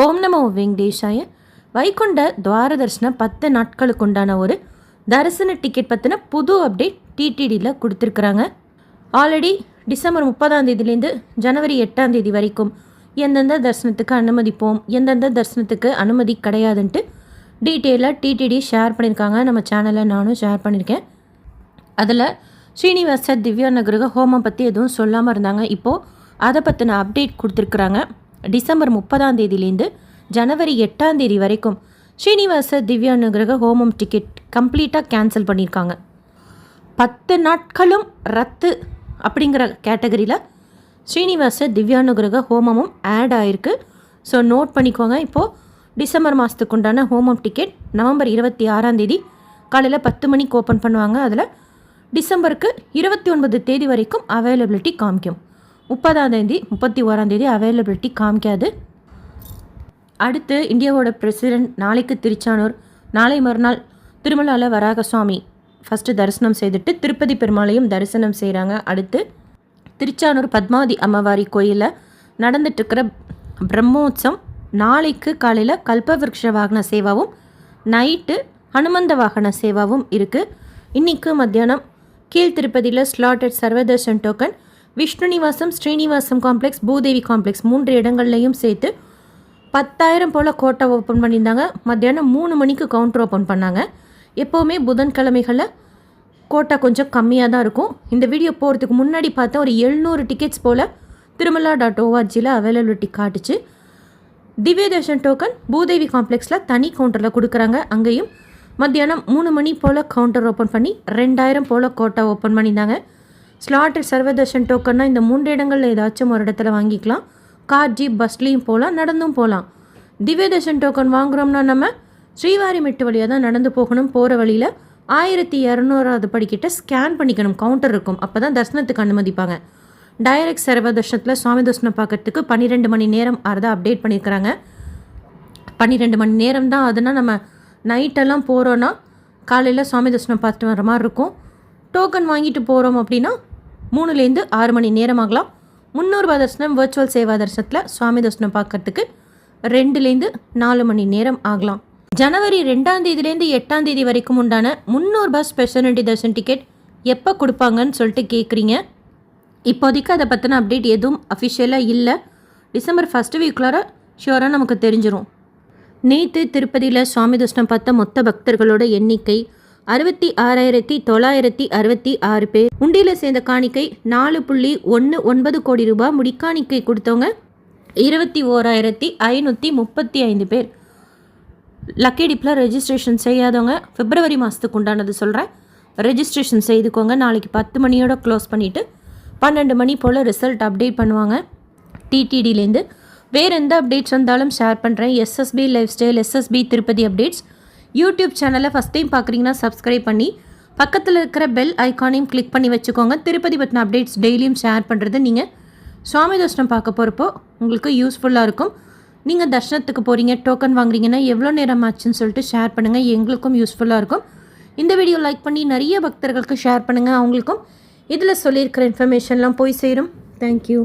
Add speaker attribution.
Speaker 1: ஓம் நமோ வெங்கடேஷாய. வைகுண்ட துவார தரிசனம் 10 நாட்களுக்கு உண்டான ஒரு தரிசன டிக்கெட் பற்றின புது அப்டேட் டிடிடியில் கொடுத்துருக்குறாங்க. ஆல்ரெடி டிசம்பர் 30 ஜனவரி 8 வரைக்கும் எந்தெந்த தரிசனத்துக்கு அனுமதிப்போம், எந்தெந்த தரிசனத்துக்கு அனுமதி கிடையாதுன்ட்டு டீட்டெயிலாக டிடிடி ஷேர் பண்ணியிருக்காங்க. நம்ம சேனலில் நானும் ஷேர் பண்ணியிருக்கேன். அதில் ஸ்ரீனிவாச திவ்யா நகருக ஹோமம் பற்றி எதுவும் சொல்லாமல் இருந்தாங்க. இப்போது அதை பற்றின அப்டேட் கொடுத்துருக்குறாங்க. டிசம்பர் 30 ஜனவரி 8 வரைக்கும் ஸ்ரீனிவாச திவ்யா நகருக ஹோமம் டிக்கெட் கம்ப்ளீட்டாக கேன்சல் பண்ணியிருக்காங்க. 10 நாட்களும் ரத்து அப்படிங்கிற கேட்டகரியில் ஸ்ரீனிவாச திவ்யானுகிரக ஹோமமும் ஆட் ஆகிருக்கு. ஸோ நோட் பண்ணிக்கோங்க. இப்போது டிசம்பர் மாதத்துக்கு உண்டான ஹோமம் டிக்கெட் நவம்பர் 26 காலையில் 10 மணிக்கு ஓப்பன் பண்ணுவாங்க. அதில் டிசம்பருக்கு 29 வரைக்கும் அவைலபிலிட்டி காமிக்கும். 30 31 அவைலபிலிட்டி காமிக்காது. அடுத்து இந்தியாவோட பிரசிடென்ட் நாளைக்கு திருச்சானூர், நாளை மறுநாள் திருமலால வராக சுவாமி ஃபஸ்ட்டு தரிசனம் செய்துட்டு திருப்பதி பெருமாளையும் தரிசனம் செய்கிறாங்க. அடுத்து திருச்சானூர் பத்மாவதி அம்மவாரி கோயிலில் நடந்துட்டுருக்கிற பிரம்மோத்சவம் நாளைக்கு காலையில் கல்பவிருக்ஷ வாகன சேவாவும் நைட்டு ஹனுமந்த வாகன சேவாவும் இருக்குது. இன்றைக்கு மத்தியானம் கீழ் திருப்பதியில் slotted Sarvadarshan token Vishnu Nivasam, Srinivasam complex, Bhudevi complex 3 இடங்கள்லையும் சேர்த்து 10,000 போல் கோட்டை ஓப்பன் பண்ணியிருந்தாங்க. மத்தியானம் 3 மணிக்கு கவுண்டர் ஓப்பன் பண்ணாங்க. எப்போவுமே புதன்கிழமைகளில் கோட்டா கொஞ்சம் கம்மியாக தான் இருக்கும். இந்த வீடியோ போகிறதுக்கு முன்னாடி பார்த்தா ஒரு 700 டிக்கெட்ஸ் போல் திருமலா.orgயில் அவைலபிலிட்டி காட்டுச்சு. திவ்ய தர்ஷன் டோக்கன் பூதேவி காம்ப்ளெக்ஸில் தனி கவுண்டரில் கொடுக்குறாங்க. அங்கேயும் மத்தியானம் 3 மணி போல் கவுண்டர் ஓப்பன் பண்ணி 2,000 போல் கோட்டா ஓப்பன் பண்ணியிருந்தாங்க. ஸ்லாட்டட் சர்வதர்ஷன் டோக்கன்னா இந்த 3 இடங்களில் ஏதாச்சும் ஒரு இடத்துல வாங்கிக்கலாம். கார், ஜீப், பஸ்லேயும் போகலாம், நடந்தும் போகலாம். திவ்ய தர்ஷன் டோக்கன் வாங்குகிறோம்னா நம்ம ஸ்ரீவாரிமெட்டு வழியாக தான் நடந்து போகணும். போகிற வழியில் 1200வது படிக்கிட்ட ஸ்கேன் பண்ணிக்கணும். கவுண்டர் இருக்கும், அப்போ தான் தரிசனத்துக்கு அனுமதிப்பாங்க. டைரக்ட் சர்வதர்ஷனத்தில் சுவாமி தரிசனம் பார்க்கறதுக்கு 12 மணி நேரம் ஆறுதான் அப்டேட் பண்ணியிருக்கிறாங்க. 12 மணி நேரம் தான். அதுனா நம்ம நைட்டெல்லாம் போகிறோன்னா காலையில் சுவாமி தரிசனம் பார்த்துட்டு வர மாதிரி இருக்கும். டோக்கன் வாங்கிட்டு போகிறோம் அப்படின்னா 3 to 6 மணி நேரம் ஆகலாம். 300 ரூபாய் தரிசனம் வர்ச்சுவல் சேவா தரிசனத்தில் சுவாமி தரிசனம் பார்க்கறதுக்கு 2 to 4 மணி நேரம் ஆகலாம். ஜனவரி 2 8 வரைக்கும் உண்டான 300 ரூபாய் ஸ்பெஷாலிட்டி தரிசன டிக்கெட் எப்போ கொடுப்பாங்கன்னு சொல்லிட்டு கேட்குறீங்க. இப்போதைக்கு அதை பற்றின அப்டேட் எதுவும் அஃபிஷியலாக இல்லை. டிசம்பர் 1 வீக்குள்ளார ஷியோராக நமக்கு தெரிஞ்சிடும். நேற்று திருப்பதியில் சுவாமி தரிசனம் பார்த்த மொத்த பக்தர்களோட எண்ணிக்கை 66,966 பேர். உண்டியில் சேர்ந்த காணிக்கை 4.19 கோடி ரூபாய். முடிக்காணிக்கை கொடுத்தவங்க 21,535 பேர். லக்கி டிப்பில் ரெஜிஸ்ட்ரேஷன் செய்யாதவங்க பிப்ரவரி மாதத்துக்கு உண்டானது சொல்கிறேன், ரெஜிஸ்ட்ரேஷன் செய்துக்கோங்க. நாளைக்கு 10 மணியோட க்ளோஸ் பண்ணிவிட்டு 12 மணி போல் ரிசல்ட் அப்டேட் பண்ணுவாங்க டிடிடிலேருந்து. வேறு எந்த அப்டேட்ஸ் வந்தாலும் ஷேர் பண்ணுறேன். SSP lifestyle, SSP Tirupati updates YouTube சேனலை ஃபஸ்ட் டைம் பார்க்குறீங்கன்னா சப்ஸ்கிரைப் பண்ணி பக்கத்தில் இருக்கிற பெல் ஐக்கானையும் கிளிக் பண்ணி வச்சுக்கோங்க. திருப்பதி பற்றின அப்டேட்ஸ் டெய்லியும் ஷேர் பண்ணுறது நீங்கள் சுவாமி தரிசனம் பார்க்க போகிறப்போ உங்களுக்கு யூஸ்ஃபுல்லாக இருக்கும். நீங்கள் தர்ஷனத்துக்கு போகிறீங்க, டோக்கன் வாங்குறீங்கன்னா எவ்வளோ நேரம் ஆச்சுன்னு சொல்லிட்டு ஷேர் பண்ணுங்கள், எங்களுக்கும் யூஸ்ஃபுல்லாக இருக்கும். இந்த வீடியோ லைக் பண்ணி நிறைய பக்தர்களுக்கு ஷேர் பண்ணுங்கள், அவங்களுக்கும் இதில் சொல்லியிருக்கிற இன்ஃபர்மேஷன்லாம் போய் சேரும். தேங்க்யூ.